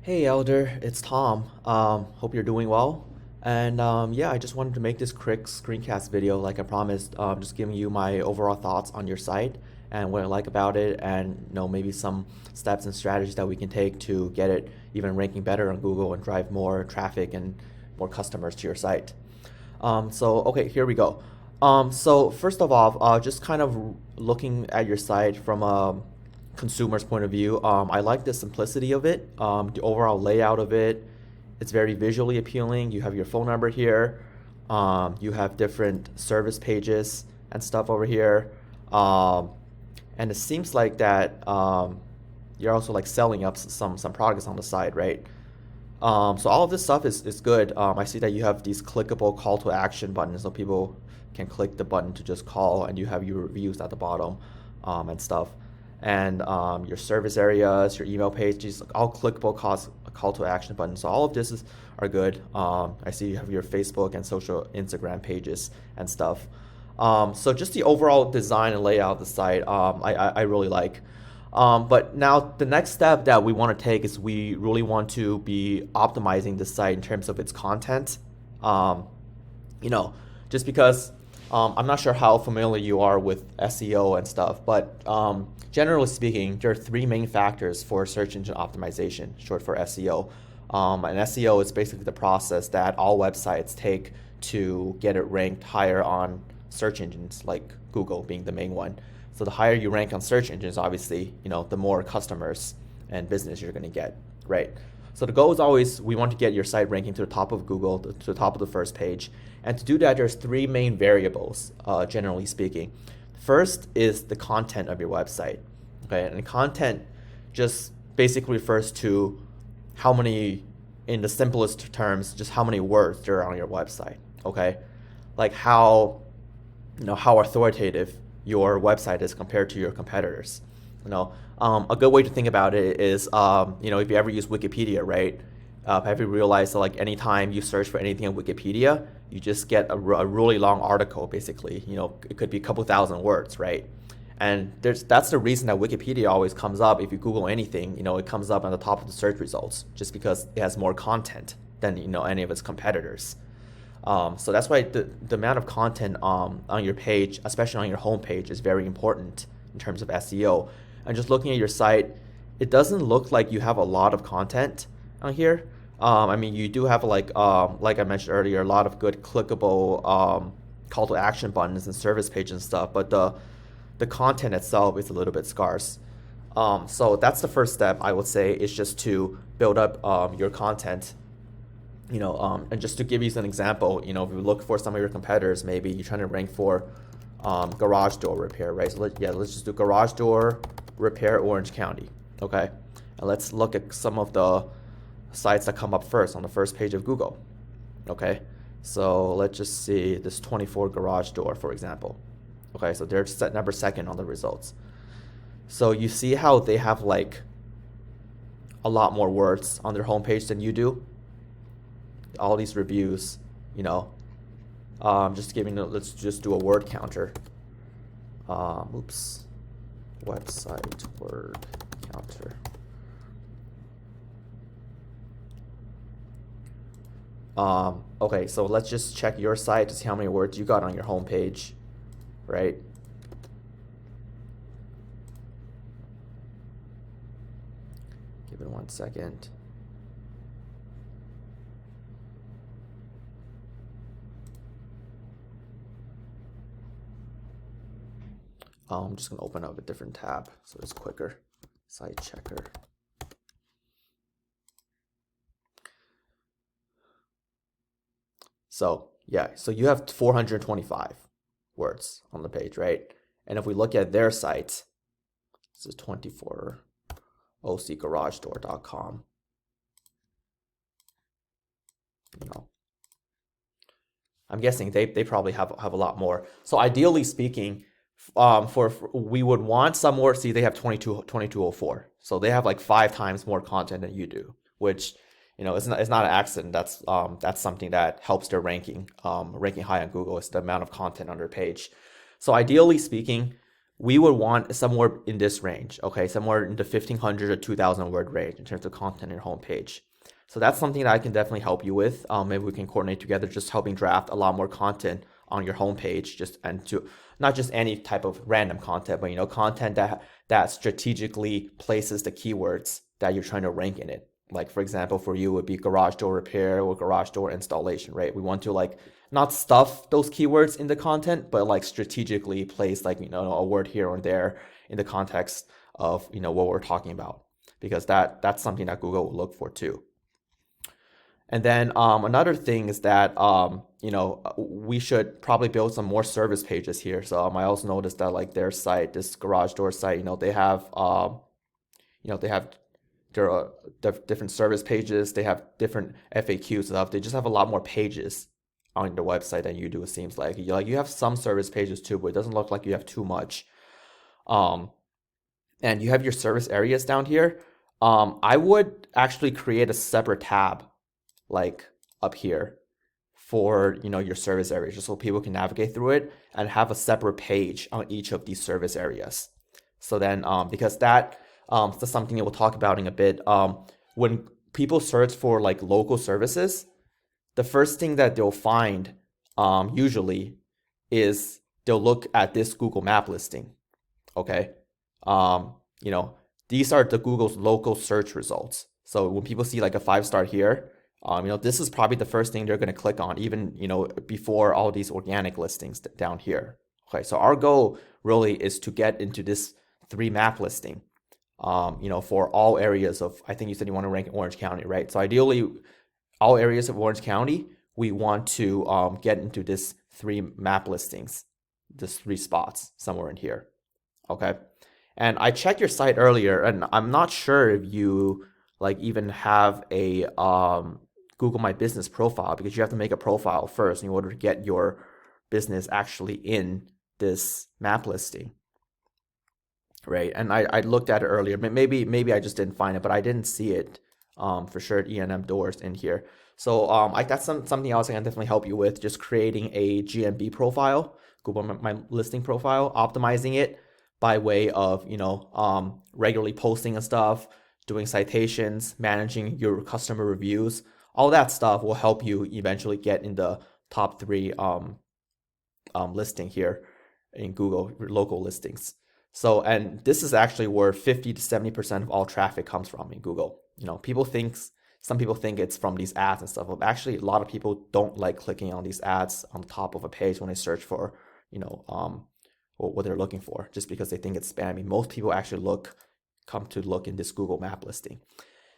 Hey Elder, it's Tom. Hope you're doing well. And yeah, I just wanted to make this quick screencast video, like I promised, just giving you my overall thoughts on your site and what I like about it, and maybe some steps and strategies that we can take to get it even ranking better on Google and drive more traffic and more customers to your site. So okay, here we go. So first of all, just kind of looking at your site from a consumer's point of view, I like the simplicity of it, the overall layout of it. It's very visually appealing. You have your phone number here. You have different service pages and stuff over here. Um, and it seems like that you're also like selling up some products on the side, right? So all of this stuff is good. I see that you have these clickable call to action buttons, so people can click the button to just call, and you have your reviews at the bottom and stuff. And your service areas, your email pages, all clickable call to action buttons. So all of this are good. I see you have your Facebook and social Instagram pages and stuff. So just the overall design and layout of the site, I really like. But now the next step that we want to take is we really want to be optimizing the site in terms of its content. Um, you know, just because I'm not sure how familiar you are with SEO and stuff, but generally speaking, there are three main factors for search engine optimization, short for SEO. And SEO is basically the process that all websites take to get it ranked higher on search engines, like Google being the main one. So the higher you rank on search engines, obviously, the more customers and business you're going to get, right? So the goal is always we want to get your site ranking to the top of Google, to the top of the first page. And to do that, there's three main variables, generally speaking. First is the content of your website, okay? And the content just basically refers to how many, in the simplest terms, just how many words there are on your website, okay? Like how authoritative your website is compared to your competitors. A good way to think about it is, if you ever use Wikipedia, right? Have you realized that like anytime you search for anything on Wikipedia, you just get a really long article, basically. It could be a couple thousand words, right? And that's the reason that Wikipedia always comes up. If you Google anything, it comes up on the top of the search results, just because it has more content than any of its competitors. So that's why the amount of content on your page, especially on your home page, is very important in terms of SEO. And just looking at your site, it doesn't look like you have a lot of content on here. I mean, you do have like I mentioned earlier, a lot of good clickable call to action buttons and service pages and stuff, but the content itself is a little bit scarce. So that's the first step, I would say, is just to build up your content. And just to give you an example, if you look for some of your competitors, maybe you're trying to rank for garage door repair, right? So let's just do garage door repair Orange County, okay? And let's look at some of the sites that come up first on the first page of Google, okay? So let's just see this 24 garage door, for example. Okay, so they're set number second on the results. So you see how they have like a lot more words on their homepage than you do? All these reviews, just giving, let's just do a word counter. Website word counter. Okay, so let's just check your site to see how many words you got on your homepage, right? Give it 1 second. I'm just gonna open up a different tab so it's quicker. Site checker. So yeah, so you have 425 words on the page, right? And if we look at their site, this is 24ocgaragedoor.com. I'm guessing they probably have a lot more. So ideally speaking, we would want some more. See, they have 2204, so they have like 5 times more content than you do, which it's not an accident. That's something that helps their ranking high on Google, is the amount of content on their page. So ideally speaking, we would want somewhere in this range, okay, somewhere in the 1,500 to 2,000 word range in terms of content and homepage. So that's something that I can definitely help you with. Maybe we can coordinate together, just helping draft a lot more content on your homepage, just and to not just any type of random content, but content that strategically places the keywords that you're trying to rank in it. Like for example, for you, it would be garage door repair or garage door installation, right? We want to like not stuff those keywords in the content, but like strategically place like a word here or there in the context of what we're talking about, because that's something that Google will look for too. And then another thing is that we should probably build some more service pages here. So I also noticed that like their site, this garage door site, they have they have their different service pages. They have different FAQs stuff. They just have a lot more pages on the website than you do. It seems like you have some service pages too, but it doesn't look like you have too much. And you have your service areas down here. I would actually create a separate tab like up here for your service areas, just so people can navigate through it, and have a separate page on each of these service areas. So then because that's something that we'll talk about in a bit. When people search for like local services, the first thing that they'll find usually is they'll look at this Google map listing. Okay. These are the Google's local search results. So when people see like a 5-star here, this is probably the first thing they're going to click on, even, before all these organic listings down here. Okay, so our goal really is to get into this 3 map listing, for all areas of, I think you said you want to rank in Orange County, right? So ideally, all areas of Orange County, we want to get into this 3 map listings, this 3 spots somewhere in here. Okay, and I checked your site earlier, and I'm not sure if you like even have a Google My Business profile, because you have to make a profile first in order to get your business actually in this map listing, right? And I looked at it earlier. Maybe I just didn't find it, but I didn't see it for sure at E&M Doors in here. So that's something else I can definitely help you with, just creating a GMB profile, Google My Listing profile, optimizing it by way of regularly posting and stuff, doing citations, managing your customer reviews. All that stuff will help you eventually get in the top 3 listing here in Google local listings. So, and this is actually where 50 to 70% of all traffic comes from in Google. Some people think it's from these ads and stuff, but actually a lot of people don't like clicking on these ads on the top of a page when they search for, what they're looking for, just because they think it's spammy. Most people actually come to look in this Google map listing.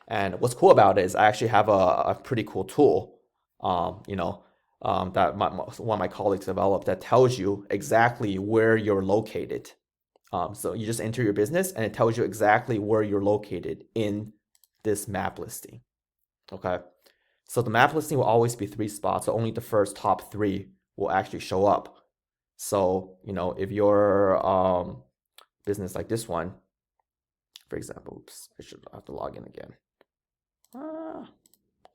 And what's cool about it is I actually have a pretty cool tool, that one of my colleagues developed, that tells you exactly where you're located. So you just enter your business and it tells you exactly where you're located in this map listing. Okay. So the map listing will always be 3 spots. So only the first top 3 will actually show up. So, if your business like this one, for example, oops, I should have to log in again.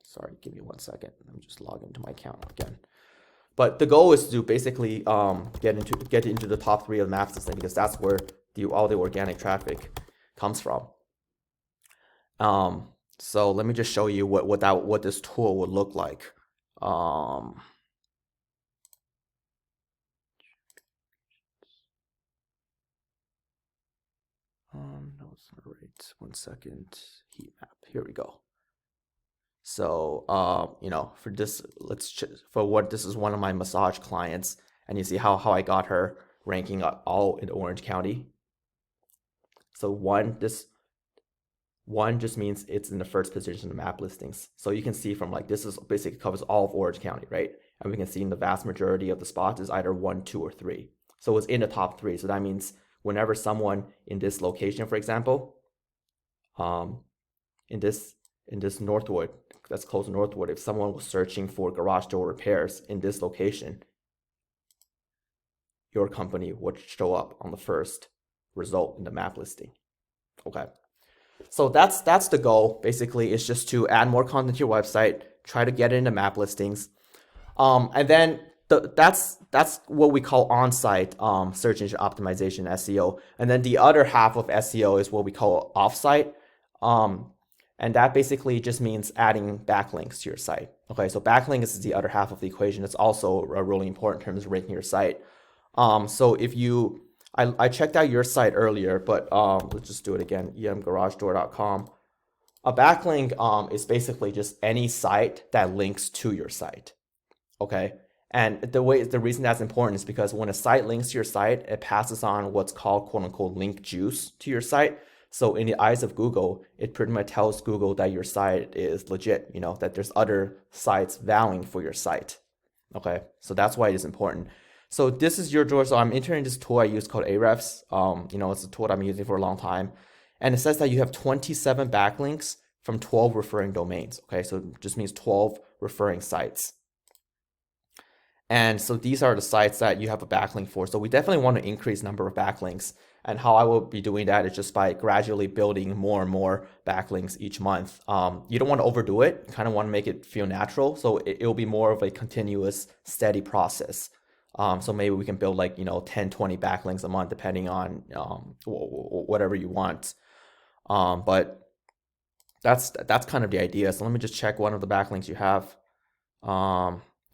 Sorry, give me 1 second. Let me just log into my account again. But the goal is to basically get into the top 3 of the map listing, because that's where all the organic traffic comes from. So let me just show you what this tool would look like. No, it's not right. 1 second. Heat map. Here we go. So, for this, this is one of my massage clients, and you see how I got her ranking all in Orange County. So one just means it's in the first position in the map listings. So you can see from like, this is basically covers all of Orange County, right? And we can see in the vast majority of the spots is either 1, 2, or 3. So it's in the top 3. So that means whenever someone in this location, for example, in this Northwood, that's close to Northwood, if someone was searching for garage door repairs in this location, your company would show up on the first result in the map listing. Okay. So that's the goal. Basically, it's just to add more content to your website, try to get it into map listings. And then that's what we call on-site search engine optimization SEO, and then the other half of SEO is what we call off-site, um, and that basically just means adding backlinks to your site. Okay, so backlinks is the other half of the equation. It's also really important in terms of ranking your site. So if you, I checked out your site earlier, but let's just do it again. emgaragedoor.com. A backlink is basically just any site that links to your site. Okay. And the reason that's important is because when a site links to your site, it passes on what's called quote unquote link juice to your site. So in the eyes of Google, it pretty much tells Google that your site is legit, that there's other sites vouching for your site. Okay. So that's why it is important. So this is your door. So I'm entering this tool I use called Ahrefs. It's a tool that I'm using for a long time. And it says that you have 27 backlinks from 12 referring domains. Okay. So it just means 12 referring sites. And so these are the sites that you have a backlink for. So we definitely want to increase number of backlinks. And how I will be doing that is just by gradually building more and more backlinks each month. You don't want to overdo it. You kind of want to make it feel natural. So it'll be more of a continuous, steady process. So maybe we can build 10, 20 backlinks a month, depending on whatever you want. But that's kind of the idea. So let me just check one of the backlinks you have.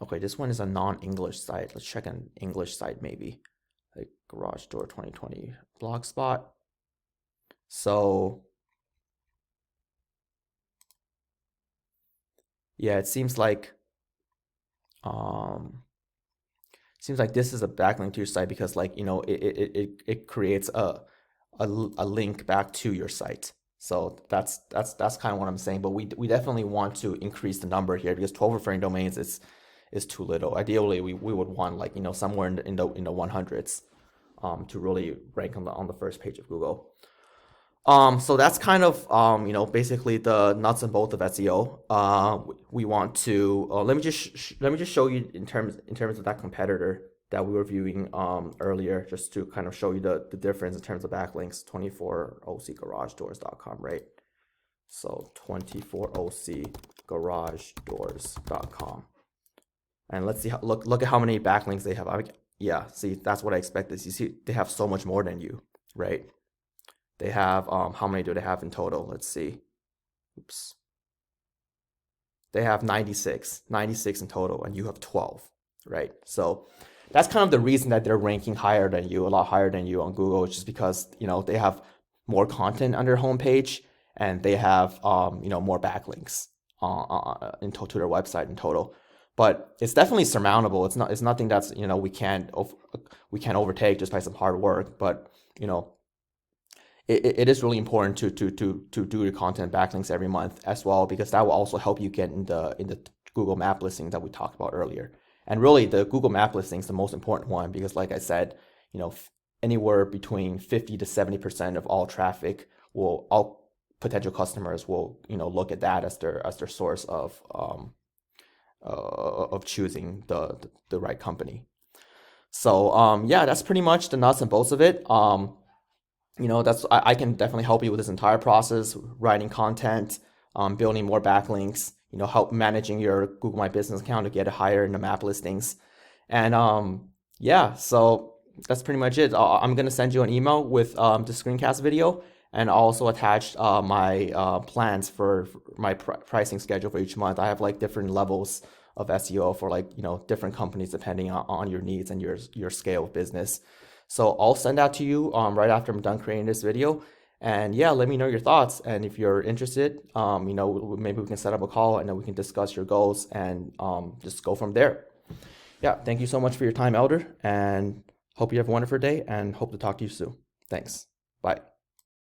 Okay, this one is a non-English site. Let's check an English site maybe, like Garage Door 2020 Blogspot. So yeah, it seems like this is a backlink to your site because it creates a link back to your site. So that's kind of what I'm saying. But we definitely want to increase the number here because 12 referring domains is too little. Ideally, we would want somewhere in the 100s to really rank on the first page of Google. So that's kind of basically the nuts and bolts of SEO. We want to let me just show you in terms of that competitor that we were viewing earlier, just to kind of show you the difference in terms of backlinks. 24ocgaragedoors.com, right? So 24ocgaragedoors.com. And let's see look at how many backlinks they have. Yeah, see, that's what I expected. You see, they have so much more than you, right? They have how many do they have in total? Let's see. Oops. They have 96 in total, and you have 12, right? So that's kind of the reason that they're ranking higher than you, a lot higher than you on Google, which is because they have more content on their homepage, and they have more backlinks to their website in total. But it's definitely surmountable. It's nothing that's we can't overtake just by some hard work. But it is really important to do your content backlinks every month as well, because that will also help you get in the Google Map listing that we talked about earlier. And really, the Google Map listing is the most important one because, like I said, anywhere between 50 to 70% of all traffic all potential customers will look at that as their source of choosing the right company. So yeah, that's pretty much the nuts and bolts of it. I can definitely help you with this entire process: writing content, building more backlinks, help managing your Google My Business account to get it higher in the map listings. And yeah, so that's pretty much it. I'm gonna send you an email with the screencast video, and also attach my plans for my pricing schedule for each month. I have different levels of SEO for different companies depending on your needs and your scale of business. So I'll send that to you right after I'm done creating this video. And yeah, let me know your thoughts. And if you're interested, maybe we can set up a call and then we can discuss your goals and just go from there. Yeah, thank you so much for your time, Elder, and hope you have a wonderful day and hope to talk to you soon. Thanks. Bye.